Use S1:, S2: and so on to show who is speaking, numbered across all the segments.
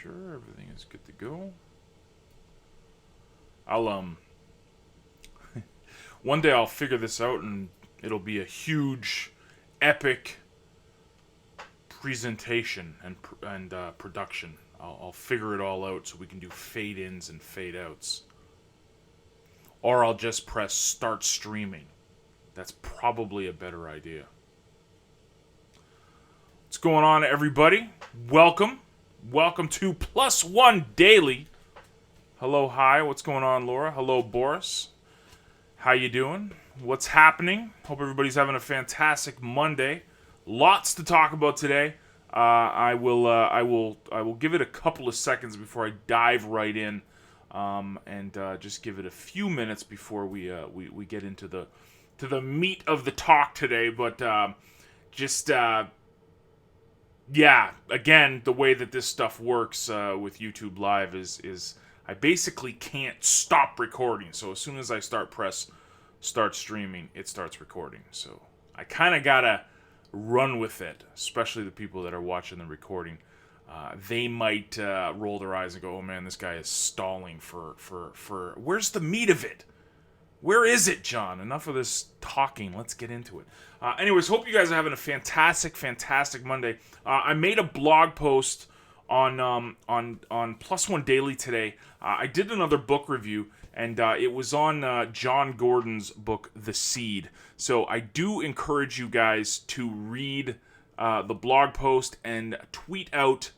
S1: sure everything is good to go. I'll one day I'll figure this out and it'll be a huge, epic presentation and production. I'll figure it all out so we can do fade ins and fade outs, or I'll just press start streaming. That's probably a better idea. What's going on, everybody? Welcome to Plus One Daily. Hello, hi. What's going on, Laura? Hello, Boris. How you doing? What's happening? Hope everybody's having a fantastic Monday. Lots to talk about today. I will give it a couple of seconds before I dive right in, and just give it a few minutes before we get into the meat of the talk today. But yeah, again, the way that this stuff works with YouTube Live is I basically can't stop recording. So as soon as I start streaming, it starts recording. So I kind of gotta run with it, especially the people that are watching the recording. They might roll their eyes and go, "Oh man, this guy is stalling for where's the meat of it? Where is it, John? Enough of this talking. Let's get into it." Anyways, hope you guys are having a fantastic Monday. I made a blog post on Plus One Daily today. I did another book review, and it was on John Gordon's book, The Seed. So I do encourage you guys to read the blog post and tweet out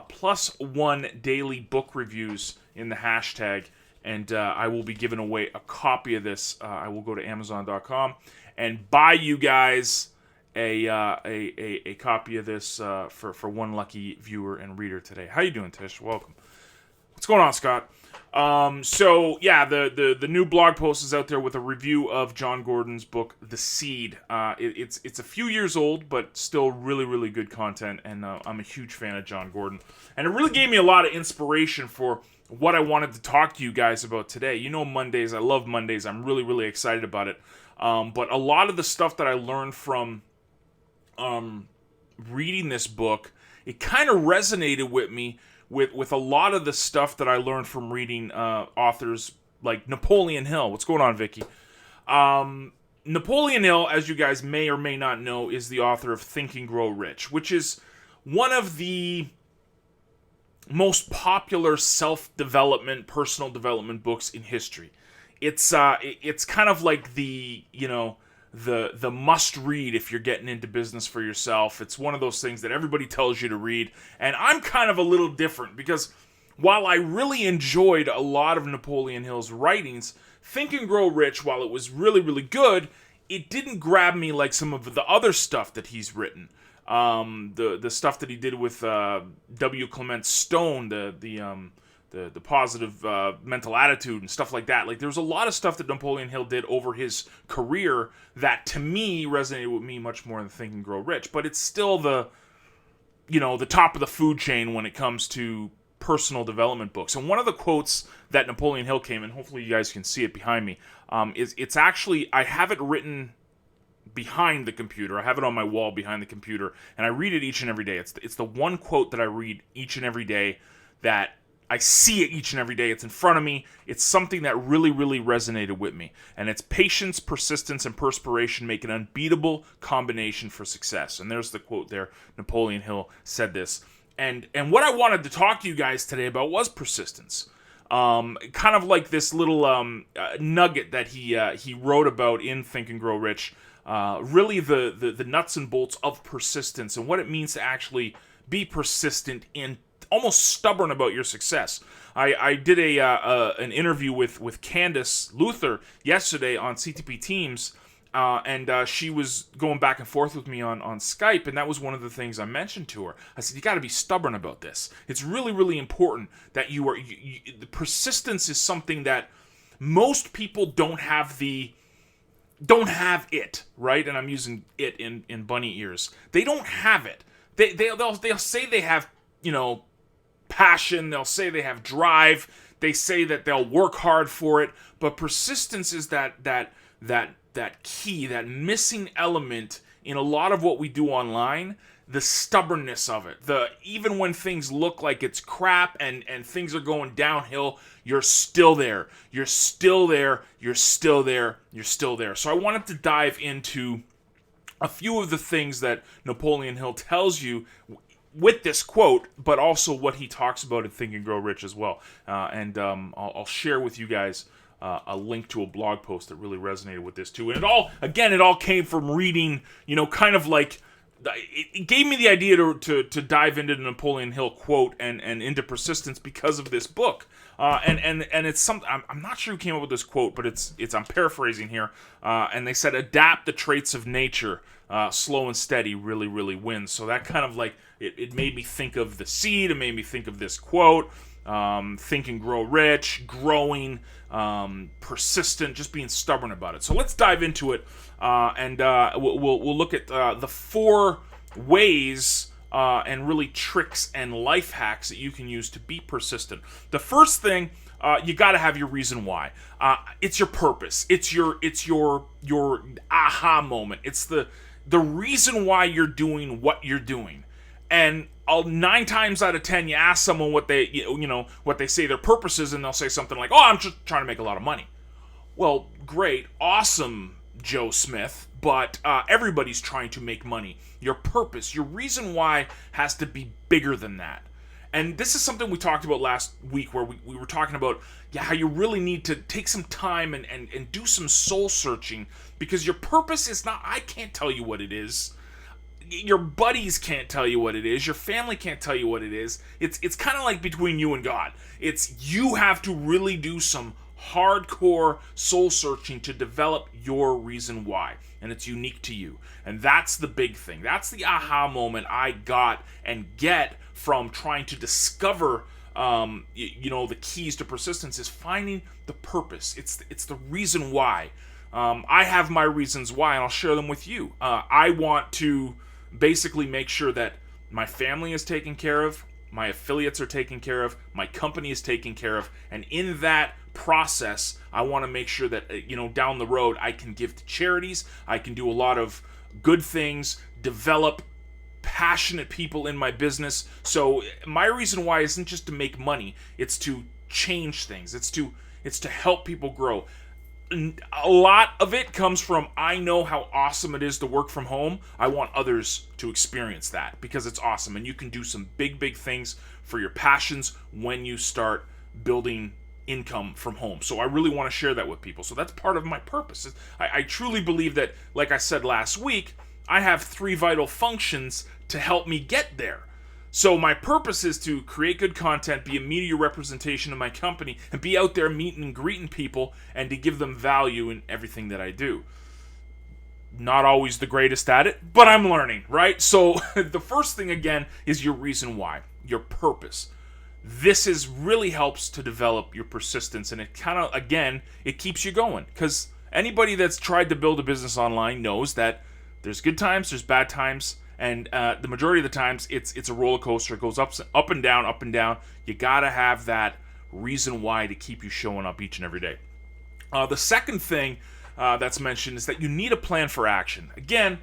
S1: Plus One Daily book reviews in the hashtag. And I will be giving away a copy of this. I will go to Amazon.com and buy you guys a copy of this for one lucky viewer and reader today. How you doing, Tish? Welcome. What's going on, Scott? So yeah, the new blog post is out there with a review of John Gordon's book, The Seed. It's a few years old, but still really good content. And I'm a huge fan of John Gordon, and it really gave me a lot of inspiration for what I wanted to talk to you guys about today. You know, Mondays, I love Mondays. I'm really excited about it. But a lot of the stuff that I learned from reading this book, it kind of resonated with me with a lot of the stuff that I learned from reading authors like Napoleon Hill. What's going on, Vicky? Napoleon Hill, as you guys may or may not know, is the author of Think and Grow Rich, which is one of the most popular self-development, personal development books in history. It's kind of like the must-read if you're getting into business for yourself. It's one of those things that everybody tells you to read, and I'm kind of a little different because while I really enjoyed a lot of Napoleon Hill's writings, Think and Grow Rich, while it was really good, it didn't grab me like some of the other stuff that he's written. The stuff that he did with W. Clement Stone, the positive mental attitude and stuff like that. Like, there's a lot of stuff that Napoleon Hill did over his career that to me resonated with me much more than Think and Grow Rich. But it's still the top of the food chain when it comes to personal development books. And one of the quotes that Napoleon Hill came in, hopefully you guys can see it behind me, it's actually, I have it written behind the computer. I have it on my wall behind the computer, and I read it each and every day. It's the one quote that I read each and every day, that I see it each and every day. It's in front of me. It's something that really resonated with me. And it's patience, persistence, and perspiration make an unbeatable combination for success. And there's the quote there. Napoleon Hill said this. And what I wanted to talk to you guys today about was persistence. Kind of like this little nugget that he wrote about in Think and Grow Rich. Really the nuts and bolts of persistence and what it means to actually be persistent in almost stubborn about your success. I did an interview with Candace Luther yesterday on CTP Teams, and she was going back and forth with me on Skype, and that was one of the things I mentioned to her. I said, you got to be stubborn about this. It's really important that the persistence is something that most people don't have it, right? And I'm using it in bunny ears. They don't have it. They'll say they have, passion. They'll say they have drive. They say that they'll work hard for it. But persistence is that key, that missing element in a lot of what we do online the stubbornness of it. Even when things look like it's crap and things are going downhill, you're still there. You're still there. You're still there. You're still there. So I wanted to dive into a few of the things that Napoleon Hill tells you with this quote, but also what he talks about in Think and Grow Rich as well. I'll share with you guys a link to a blog post that really resonated with this too. And it all came from reading, kind of like, it gave me the idea to dive into the Napoleon Hill quote and into persistence because of this book. And it's something, I'm not sure who came up with this quote, but it's I'm paraphrasing here. And they said, adapt the traits of nature. Slow and steady really, really wins. So that kind of like, it made me think of the seed. It made me think of this quote. Think and grow rich, growing, persistent, just being stubborn about it. So let's dive into it, and we'll look at the 4 ways and really tricks and life hacks that you can use to be persistent. The first thing, you got to have your reason why. It's your purpose. It's your aha moment. It's the reason why you're doing what you're doing. And 9 times out of 10, you ask someone what they what they say their purpose is, and they'll say something like, "Oh, I'm just trying to make a lot of money." Well, great, awesome, Joe Smith, but everybody's trying to make money. Your purpose, your reason why has to be bigger than that. And this is something we talked about last week, where we were talking about how you really need to take some time and do some soul searching, because your purpose is not, I can't tell you what it is. Your buddies can't tell you what it is. Your family can't tell you what it is. It's kind of like between you and God. You have to really do some hardcore soul searching to develop your reason why, and it's unique to you. And that's the big thing. That's the aha moment I got and get from trying to discover the keys to persistence, is finding the purpose. It's the reason why. I have my reasons why, and I'll share them with you. I want to basically make sure that my family is taken care of, my affiliates are taken care of, my company is taken care of, and in that process, I want to make sure that down the road I can give to charities, I can do a lot of good things, develop passionate people in my business. So my reason why isn't just to make money, it's to change things, it's to help people grow. A lot of it comes from, I know how awesome it is to work from home. I want others to experience that because it's awesome, and you can do some big things for your passions when you start building income from home. So I really want to share that with people. So that's part of my purpose. I truly believe that, like I said last week, I have 3 vital functions to help me get there. So my purpose is to create good content, be a media representation of my company, and be out there meeting and greeting people, and to give them value in everything that I do. Not always the greatest at it, but I'm learning, right? So the first thing, again, is your reason why, your purpose. This really helps to develop your persistence, and it kind of, again, it keeps you going. Because anybody that's tried to build a business online knows that there's good times, there's bad times, and the majority of the times, it's a roller coaster. It goes up and down, up and down. You gotta have that reason why to keep you showing up each and every day. The second thing that's mentioned is that you need a plan for action. Again,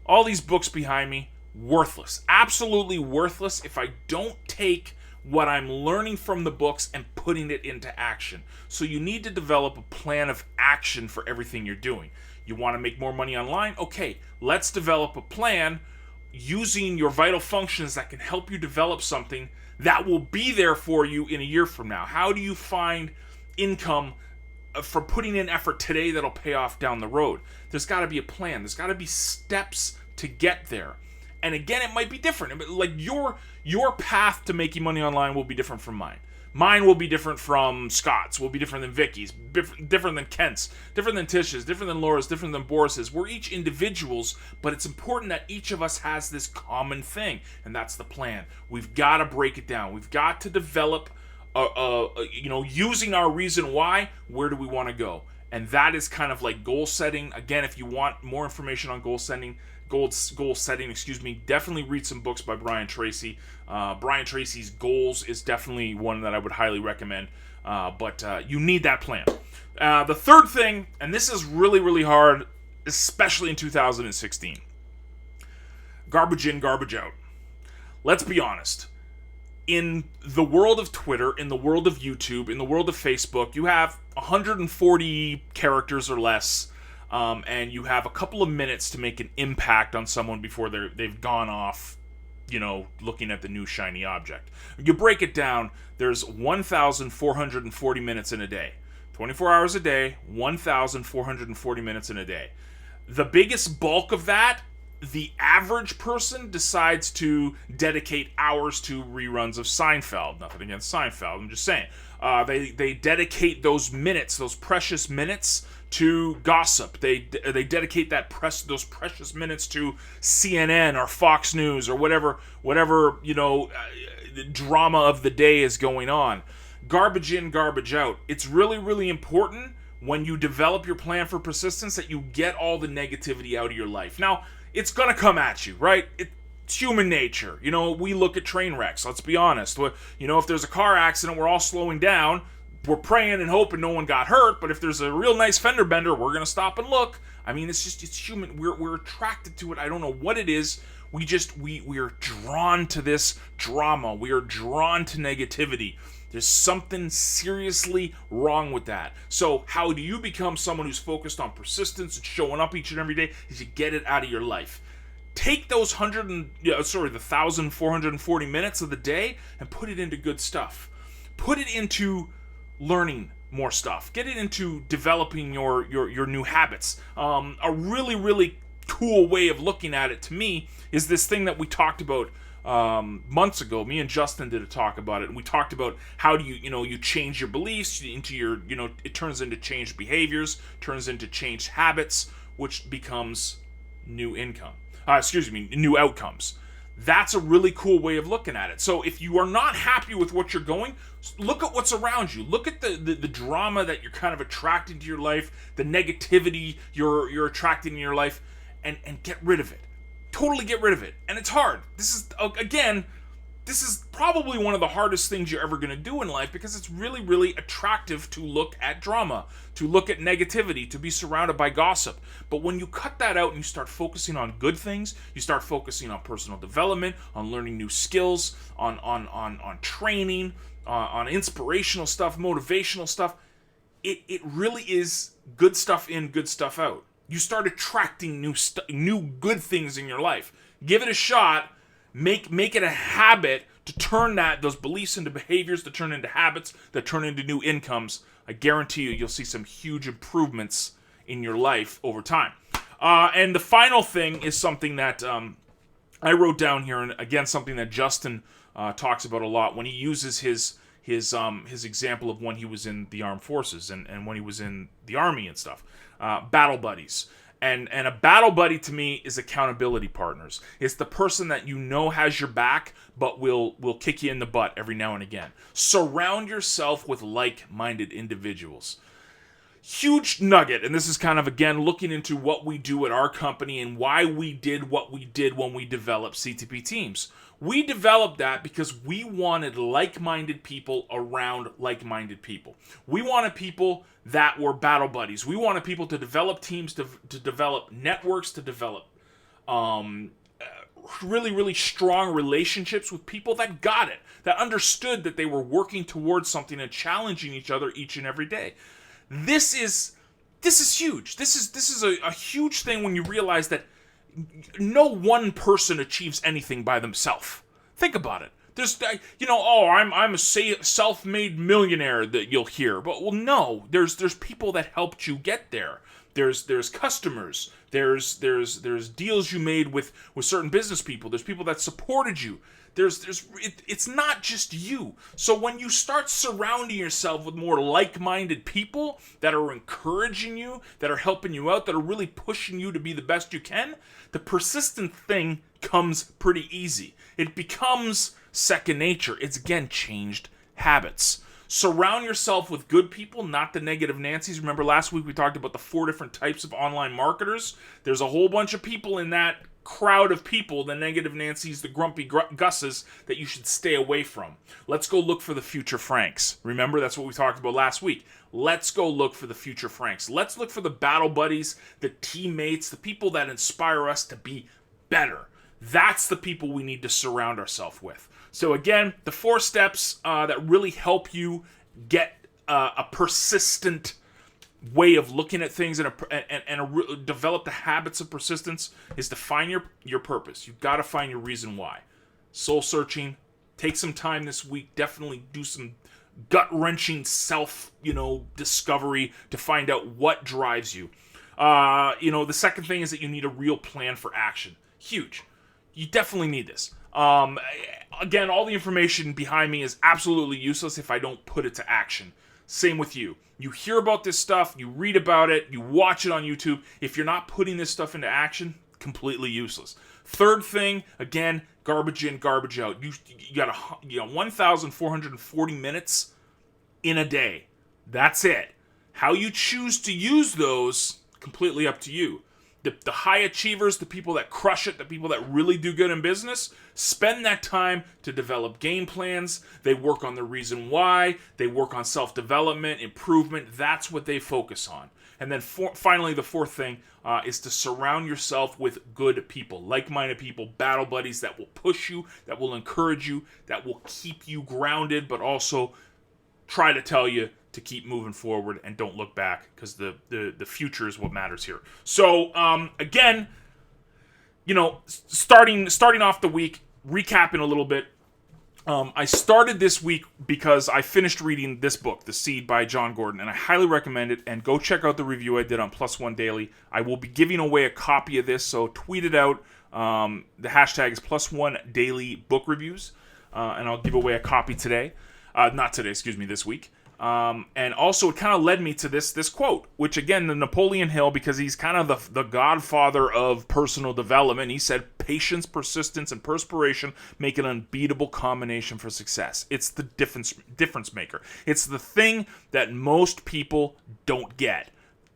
S1: all these books behind me, worthless. Absolutely worthless if I don't take what I'm learning from the books and putting it into action. So you need to develop a plan of action for everything you're doing. You want to make more money online? Okay, let's develop a plan using your vital functions that can help you develop something that will be there for you in a year from now. How do you find income from putting in effort today that'll pay off down the road? There's got to be a plan. There's got to be steps to get there. And again, it might be different. Like your path to making money online will be different from mine. Mine will be different from Scott's, will be different than Vicky's, different than Kent's, different than Tish's, different than Laura's, different than Boris's. We're each individuals, but it's important that each of us has this common thing, and that's the plan. We've got to break it down. We've got to develop, using our reason why, where do we want to go? And that is kind of like goal setting. Again, if you want more information on goal setting, definitely read some books by Brian Tracy. Brian Tracy's Goals is definitely one that I would highly recommend, but you need that plan. The third thing, and this is really, really hard, especially in 2016, Garbage in, garbage out. Let's be honest. In the world of Twitter, in the world of YouTube, in the world of Facebook, you have 140 characters or less, and you have a couple of minutes to make an impact on someone before they've gone off, looking at the new shiny object. You break it down, there's 1,440 minutes in a day. 24 hours a day, 1,440 minutes in a day. The biggest bulk of that, the average person decides to dedicate hours to reruns of Seinfeld. Nothing against Seinfeld, I'm just saying. They dedicate those minutes, those precious minutes, to gossip. They dedicate those precious minutes to CNN or Fox News or whatever drama of the day is going on. Garbage in, garbage out. It's really, really important when you develop your plan for persistence that you get all the negativity out of your life. Now, it's gonna come at you, right? It's human nature. We look at train wrecks. Let's be honest. If there's a car accident, we're all slowing down. We're praying and hoping no one got hurt. But if there's a real nice fender bender, we're gonna stop and look. I mean, it's human. We're attracted to it. I don't know what it is. We are drawn to this drama. We are drawn to negativity. There's something seriously wrong with that. So how do you become someone who's focused on persistence and showing up each and every day? Is you get it out of your life. Take those 1,440 minutes of the day and put it into good stuff. Put it into learning more stuff. Get it into developing your new habits. A really, really cool way of looking at it to me is this thing that we talked about months ago. Me and Justin did a talk about it, and we talked about how do you change your beliefs into your, it turns into changed behaviors, turns into changed habits, which becomes new outcomes. That's a really cool way of looking at it. So if you are not happy with what you're going, look at what's around you. Look at the drama that you're kind of attracting to your life, the negativity you're attracting in your life, and get rid of it. Totally get rid of it. And it's hard. This is probably one of the hardest things you're ever going to do in life, because it's really, really attractive to look at drama, to look at negativity, to be surrounded by gossip. But when you cut that out and you start focusing on good things, you start focusing on personal development, on learning new skills, on training, on inspirational stuff, motivational stuff, it really is good stuff in, good stuff out. You start attracting new good things in your life. Give it a shot. Make it a habit to turn those beliefs into behaviors, to turn into habits, that turn into new incomes. I guarantee you'll see some huge improvements in your life over time. And the final thing is something that I wrote down here, and again, something that Justin talks about a lot when he uses his example of when he was in the armed forces and when he was in the army and stuff. Battle buddies. And a battle buddy to me is accountability partners. It's the person that has your back, but will kick you in the butt every now and again. Surround yourself with like-minded individuals. Huge nugget, and this is kind of, again, looking into what we do at our company and why we did what we did when we developed CTP Teams. We developed that because we wanted like-minded people around like-minded people. We wanted people that were battle buddies. We wanted people to develop teams, to develop networks, to develop really, really strong relationships with people that got it, that understood that they were working towards something and challenging each other each and every day. This is huge. This is a huge thing when you realize that no one person achieves anything by themselves. Think about it. There's, I'm a self-made millionaire that you'll hear, but no, there's people that helped you get there. There's customers. There's deals you made with certain business people. There's people that supported you. It's not just you. So when you start surrounding yourself with more like-minded people that are encouraging you, that are helping you out, that are really pushing you to be the best you can, the persistent thing comes pretty easy. It becomes second nature. It's, again, changed habits. Surround yourself with good people, not the negative Nancy's. Remember last week we talked about the 4 different types of online marketers? There's a whole bunch of people in that crowd of people, the negative Nancy's, the grumpy Gusses, that you should stay away from. Let's go look for the future Franks. Remember, that's what we talked about last week. Let's go look for the future Franks. Let's look for the battle buddies, the teammates, the people that inspire us to be better. That's the people we need to surround ourselves with. So again, the 4 steps that really help you get a persistent way of looking at things and develop the habits of persistence is to find your purpose. You've got to find your reason why. Soul searching. Take some time this week. Definitely do some gut-wrenching self, discovery to find out what drives you. The second thing is that you need a real plan for action. Huge. You definitely need this. Again, all the information behind me is absolutely useless if I don't put it to action. Same with you. You hear about this stuff, you read about it, you watch it on YouTube. If you're not putting this stuff into action, completely useless. Third thing, again, garbage in, garbage out. You got 1,440 minutes in a day. That's it. How you choose to use those, completely up to you. The high achievers, the people that crush it, the people that really do good in business, spend that time to develop game plans. They work on the reason why. They work on self-development, improvement. That's what they focus on. And then finally, the fourth thing is to surround yourself with good people, like-minded people, battle buddies that will push you, that will encourage you, that will keep you grounded, but also try to tell you to keep moving forward and don't look back, because the future is what matters here. So again, starting off the week, recapping a little bit. I started this week because I finished reading this book, The Seed by John Gordon, and I highly recommend it. And go check out the review I did on Plus One Daily. I will be giving away a copy of this, so tweet it out. The hashtag is Plus One Daily Book Reviews, and I'll give away a copy today. Not today, excuse me, this week. And also, it kind of led me to this quote, which again, the Napoleon Hill, because he's kind of the godfather of personal development. He said, patience, persistence, and perspiration make an unbeatable combination for success. It's the difference maker. It's the thing that most people don't get.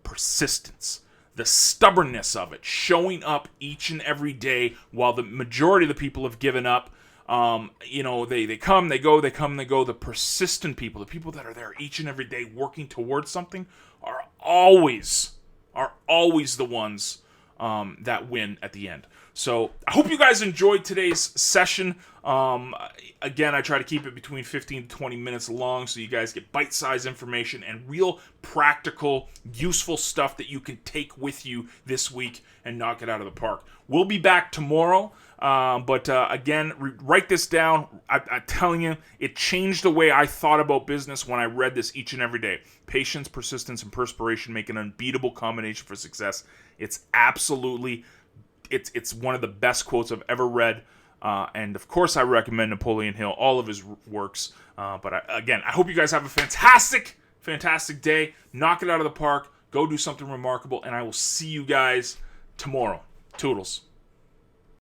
S1: Persistence. The stubbornness of it. Showing up each and every day while the majority of the people have given up. They come, they go, they come, they go. The persistent people, the people that are there each and every day working towards something, are always the ones that win at the end. So I hope you guys enjoyed today's session. Again, I try to keep it between 15 to 20 minutes long so you guys get bite-sized information and real practical, useful stuff that you can take with you this week and knock it out of the park. We'll be back tomorrow. But again, write this down. I'm telling you, it changed the way I thought about business when I read this each and every day. Patience, persistence, and perspiration make an unbeatable combination for success. It's absolutely, it's one of the best quotes I've ever read. And of course, I recommend Napoleon Hill, all of his works. But I hope you guys have a fantastic day. Knock it out of the park. Go do something remarkable. And I will see you guys tomorrow. Toodles.